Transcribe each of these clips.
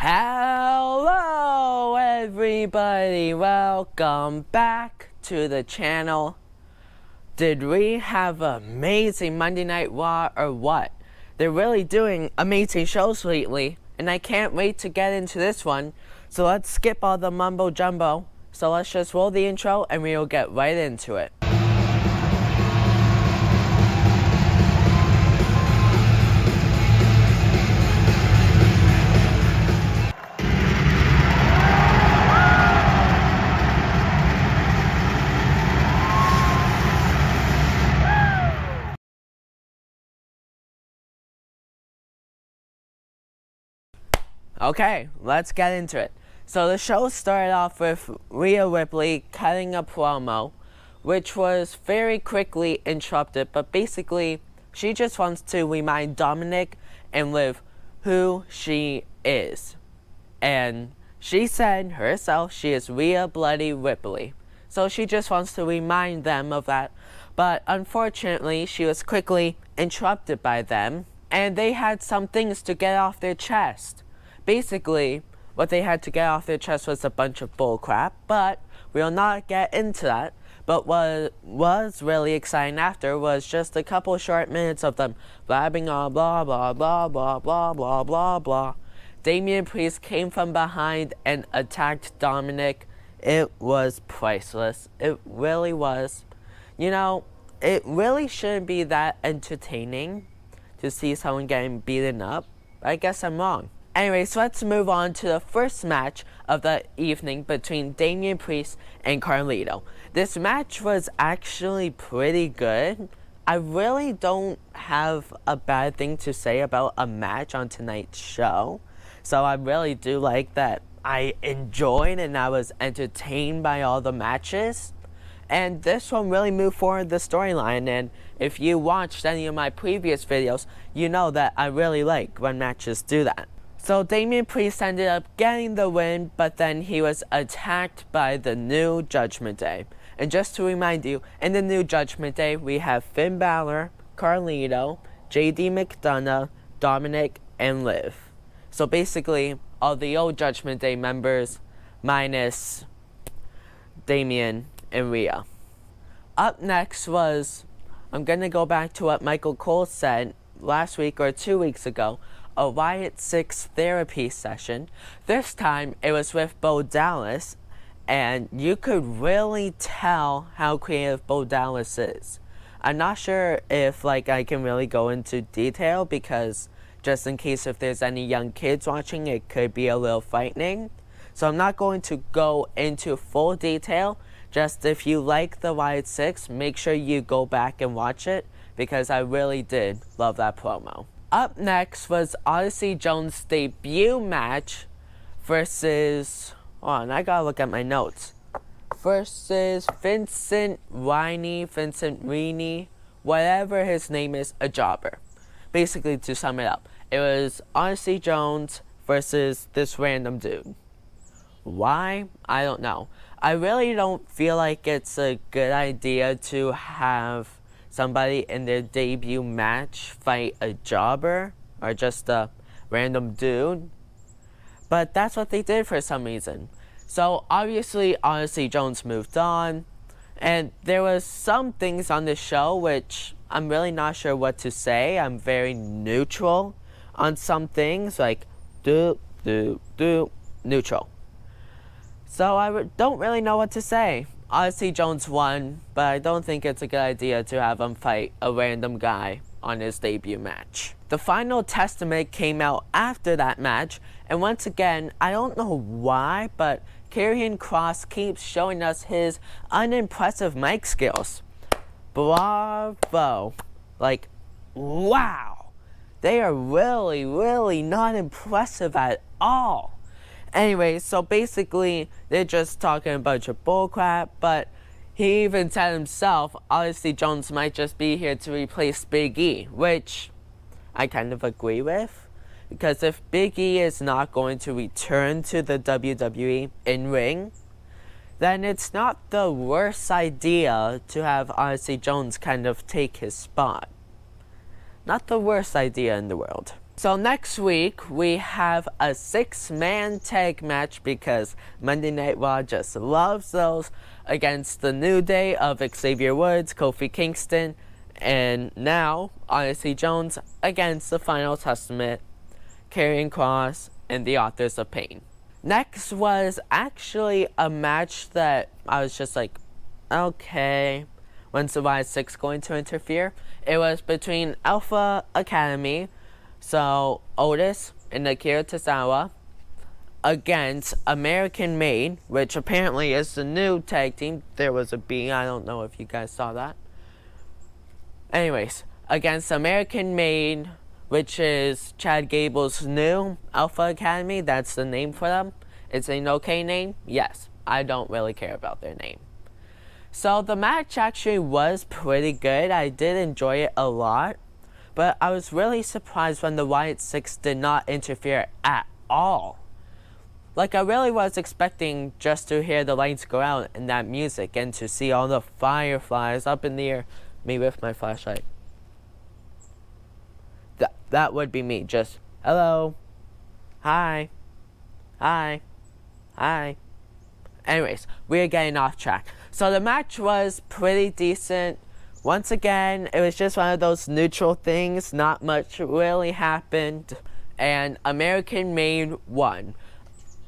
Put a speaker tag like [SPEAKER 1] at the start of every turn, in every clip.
[SPEAKER 1] Hello everybody, welcome back to the channel. Did we have an amazing Monday Night Raw or what? They're really doing amazing shows lately, and I can't wait to get into this one. So let's skip all the mumbo jumbo. So let's just roll the intro and we'll get right into it. Okay, let's get into it. So the show started off with Rhea Ripley cutting a promo, which was very quickly interrupted, but basically she just wants to remind Dominic and Liv who she is. And she said herself she is Rhea Bloody Ripley. So she just wants to remind them of that. But unfortunately, she was quickly interrupted by them, and they had some things to get off their chest. Basically, what they had to get off their chest was a bunch of bullcrap, but we'll not get into that. But what was really exciting after was just a couple short minutes of them blabbing on blah blah blah blah blah blah blah blah. Damian Priest came from behind and attacked Dominic. It was priceless. It really was. You know, it really shouldn't be that entertaining to see someone getting beaten up. I guess I'm wrong. Anyways, let's move on to the first match of the evening between Damian Priest and Carlito. This match was actually pretty good. I really don't have a bad thing to say about a match on tonight's show. So I really do like that I enjoyed and I was entertained by all the matches. And this one really moved forward the storyline, and if you watched any of my previous videos, you know that I really like when matches do that. So Damian Priest ended up getting the win, but then he was attacked by the New Judgment Day. And just to remind you, in the New Judgment Day, we have Finn Balor, Carlito, JD McDonough, Dominic, and Liv. So basically, all the old Judgment Day members, minus Damian and Rhea. Up next was, I'm going to go back to what Michael Cole said last week or 2 weeks ago, a Riot 6 therapy session. This time it was with Bo Dallas, and you could really tell how creative Bo Dallas is. I'm not sure if I can really go into detail, because just in case if there's any young kids watching, it could be a little frightening. So I'm not going to go into full detail. Just if you like the Riot 6, make sure you go back and watch it, because I really did love that promo. Up next was Odyssey Jones' debut match versus, hold on, I gotta look at my notes, versus Vincent Rey, whatever his name is, a jobber. Basically, to sum it up, it was Odyssey Jones versus this random dude. Why? I don't know. I really don't feel like it's a good idea to have somebody in their debut match fight a jobber or just a random dude. But that's what they did for some reason. So obviously Odyssey Jones moved on, and there was some things on this show which I'm really not sure what to say. I'm very neutral on some things, like neutral. So I don't really know what to say. Odyssey Jones won, but I don't think it's a good idea to have him fight a random guy on his debut match. The final testament came out after that match, and once again, I don't know why, but Karrion Kross keeps showing us his unimpressive mic skills. Bravo. Wow. They are really, really not impressive at all. Anyway, so basically, they're just talking a bunch of bullcrap, but he even said himself, Odyssey Jones might just be here to replace Big E, which I kind of agree with. Because if Big E is not going to return to the WWE in-ring, then it's not the worst idea to have Odyssey Jones kind of take his spot. Not the worst idea in the world. So next week, we have a 6-man tag match because Monday Night Raw just loves those, against the New Day of Xavier Woods, Kofi Kingston, and now Odyssey Jones against the Final Testament, Karrion Kross, and the Authors of Pain. Next was actually a match that I was just like, okay, when's the Y6 going to interfere? It was between Alpha Academy, so Otis and Akira Tozawa, against American Made, which apparently is the new tag team. There was a B, I don't know if you guys saw that. Anyways, against American Made, which is Chad Gable's new Alpha Academy. That's the name for them. It's an okay name? Yes. I don't really care about their name. So the match actually was pretty good. I did enjoy it a lot. But I was really surprised when the Wyatt Six did not interfere at all. Like, I really was expecting just to hear the lights go out and that music and to see all the fireflies up in the air. Me with my flashlight. That would be me. Just, hello. Hi. Hi. Hi. Anyways, we're getting off track. So the match was pretty decent. Once again, it was just one of those neutral things. Not much really happened. And American Made won.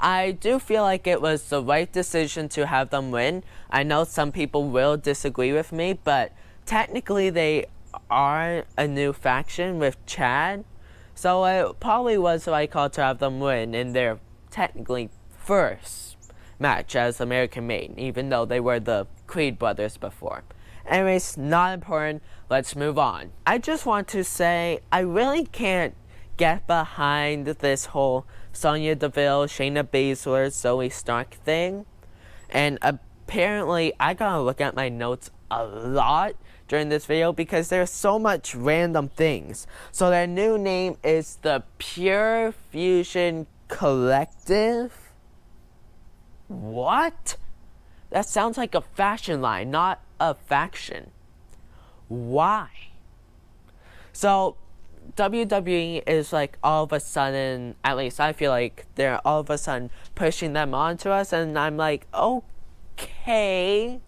[SPEAKER 1] I do feel like it was the right decision to have them win. I know some people will disagree with me, but technically they are a new faction with Chad. So it probably was the right call to have them win in their technically first match as American Made, even though they were the Creed brothers before. Anyways, not important. Let's move on. I just want to say I really can't get behind this whole Sonya Deville, Shayna Baszler, Zoe Stark thing. And apparently I gotta look at my notes a lot during this video because there's so much random things. So their new name is the Pure Fusion Collective. What? That sounds like a fashion line, not a faction. Why? So WWE is like all of a sudden, at least I feel like they're all of a sudden pushing them onto us, and I'm like, okay.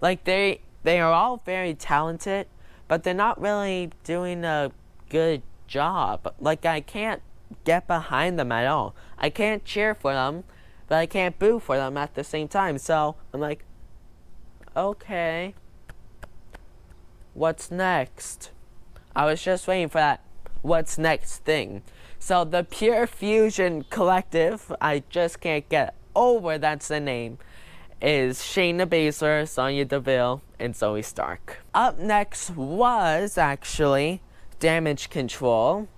[SPEAKER 1] Like they are all very talented, but they're not really doing a good job. Like, I can't get behind them at all. I can't cheer for them, but I can't boo for them at the same time. So I'm like, okay, what's next? I was just waiting for that what's next thing. So the Pure Fusion Collective, I just can't get over that's the name, is Shayna Baszler, Sonya Deville, and Zoe Stark. Up next was actually Damage Control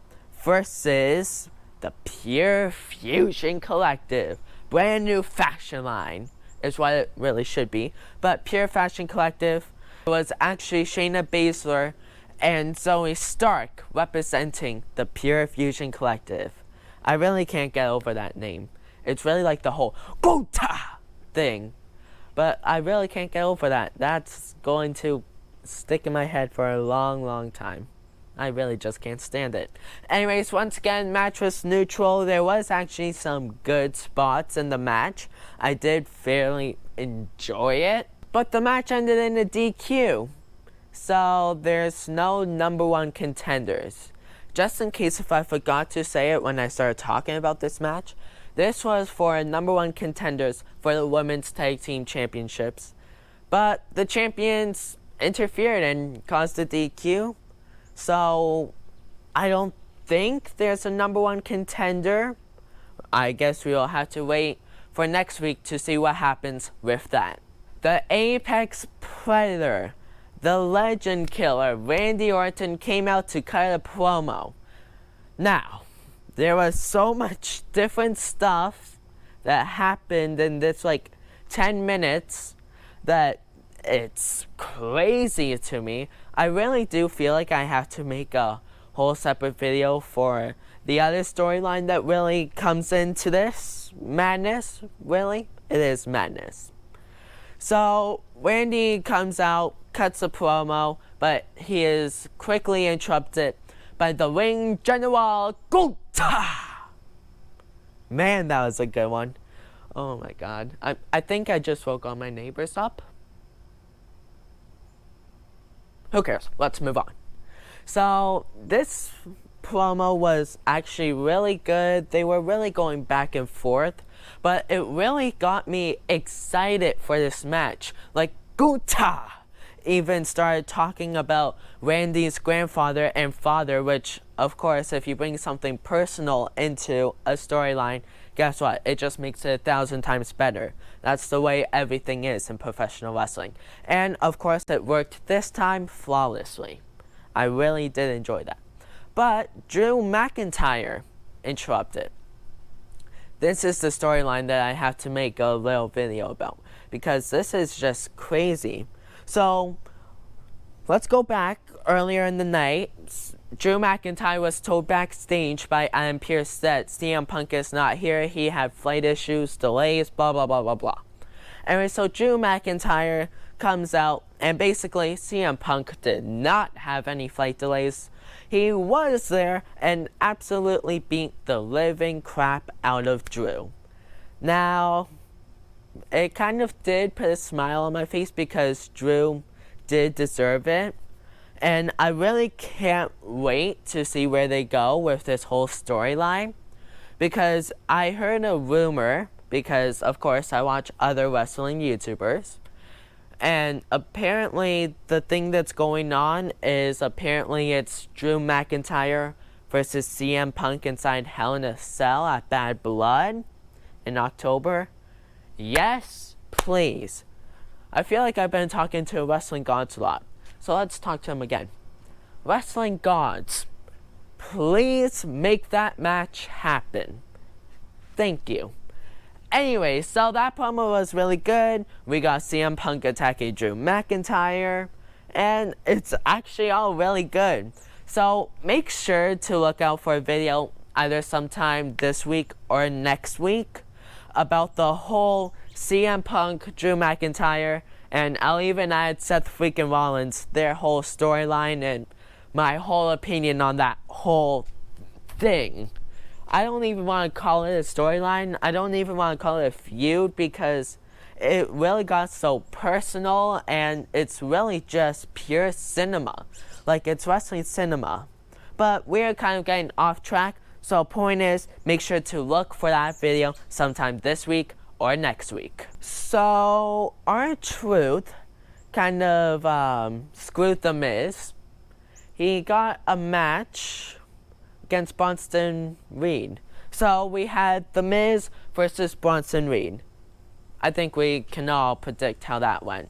[SPEAKER 1] versus the Pure Fusion Collective. Brand new fashion line is what it really should be. But Pure Fashion Collective was actually Shayna Baszler and Zoe Stark representing the Pure Fusion Collective. I really can't get over that name. It's really like the whole Gota thing. But I really can't get over that. That's going to stick in my head for a long, long time. I really just can't stand it. Anyways, once again, match was neutral. There was actually some good spots in the match. I did fairly enjoy it. But the match ended in a DQ. So there's no number one contenders. Just in case if I forgot to say it when I started talking about this match, this was for number one contenders for the Women's Tag Team Championships. But the champions interfered and caused a DQ. So I don't think there's a number one contender. I guess we'll have to wait for next week to see what happens with that. The Apex Predator, the Legend Killer, Randy Orton, came out to cut a promo. Now, there was so much different stuff that happened in this 10 minutes that it's crazy to me. I really do feel like I have to make a whole separate video for the other storyline that really comes into this madness. Really, it is madness. So Randy comes out, cuts a promo, but he is quickly interrupted by the ring general Gota. Man, that was a good one. Oh my god. I think I just woke all my neighbors up. Who cares? Let's move on. So, this promo was actually really good. They were really going back and forth, but it really got me excited for this match. Like, Gota even started talking about Randy's grandfather and father, which, of course, if you bring something personal into a storyline, guess what? It just makes it 1,000 times better. That's the way everything is in professional wrestling. And, of course, it worked this time flawlessly. I really did enjoy that. But Drew McIntyre interrupted. This is the storyline that I have to make a little video about, because this is just crazy. So, let's go back earlier in the night. Drew McIntyre was told backstage by Adam Pearce that CM Punk is not here. He had flight issues, delays, blah, blah, blah, blah, blah. Anyway, so Drew McIntyre comes out, and basically CM Punk did not have any flight delays. He was there and absolutely beat the living crap out of Drew. Now, it kind of did put a smile on my face because Drew did deserve it. And I really can't wait to see where they go with this whole storyline. Because I heard a rumor, because of course I watch other wrestling YouTubers. And apparently the thing that's going on is apparently it's Drew McIntyre versus CM Punk inside Hell in a Cell at Bad Blood in October. Yes, please. I feel like I've been talking to wrestling gods a lot. So let's talk to them again. Wrestling gods, please make that match happen. Thank you. Anyway, so that promo was really good. We got CM Punk attacking Drew McIntyre. And it's actually all really good. So make sure to look out for a video either sometime this week or next week about the whole CM Punk, Drew McIntyre, and I'll even add Seth freaking Rollins, their whole storyline and my whole opinion on that whole thing. I don't even want to call it a storyline. I don't even want to call it a feud because it really got so personal and it's really just pure cinema. Like, it's wrestling cinema. But we're kind of getting off track. So point is, make sure to look for that video sometime this week or next week. So, R-Truth kind of screwed The Miz. He got a match against Bronson Reed. So we had The Miz versus Bronson Reed. I think we can all predict how that went.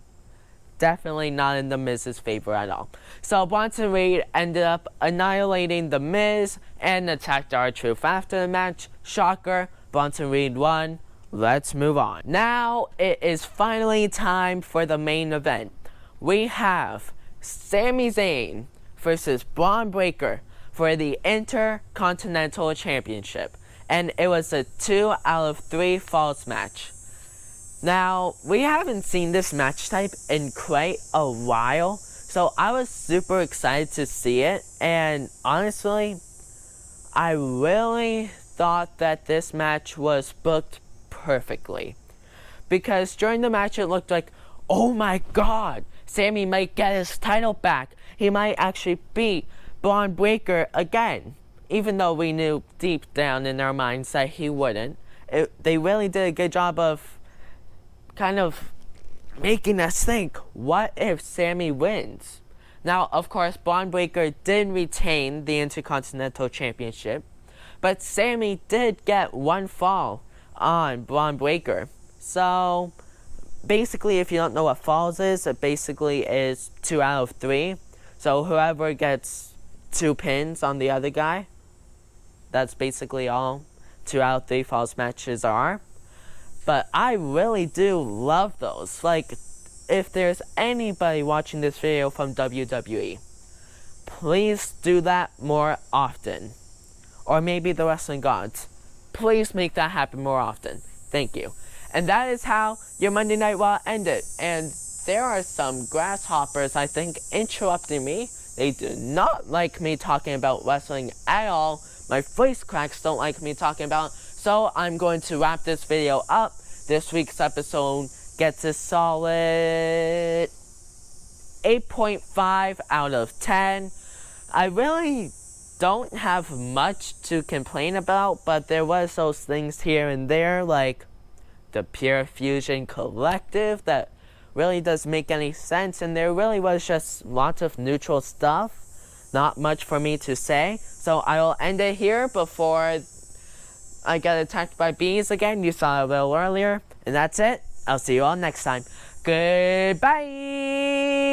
[SPEAKER 1] Definitely not in The Miz's favor at all. So Bronson Reed ended up annihilating The Miz and attacked R-Truth after the match. Shocker, Bronson Reed won. Let's move on. Now it is finally time for the main event. We have Sami Zayn versus Braun Breaker for the Intercontinental Championship. And it was a 2 out of 3 falls match. Now, we haven't seen this match type in quite a while, so I was super excited to see it, and honestly, I really thought that this match was booked perfectly. Because during the match it looked like, oh my god, Sami might get his title back. He might actually beat Braun Breaker again. Even though we knew deep down in our minds that he wouldn't. They really did a good job of kind of making us think, what if Sami wins? Now, of course, Braun Breaker did retain the Intercontinental Championship, but Sami did get one fall on Braun Breaker. So, basically, if you don't know what falls is, it basically is 2 out of 3. So, whoever gets 2 pins on the other guy, that's basically all 2 out of 3 falls matches are. But I really do love those. Like, if there's anybody watching this video from WWE, please do that more often. Or maybe the wrestling gods. Please make that happen more often. Thank you. And that is how your Monday Night Raw ended. And there are some grasshoppers, I think, interrupting me They do not like me talking about wrestling at all. My voice cracks don't like me talking about. So I'm going to wrap this video up. This week's episode gets a solid 8.5 out of 10. I really don't have much to complain about, but there was those things here and there, like the Pure Fusion Collective that really doesn't make any sense, and there really was just lots of neutral stuff. Not much for me to say, so I will end it here before I get attacked by bees again. You saw it a little earlier, and that's it. I'll see you all next time. Goodbye!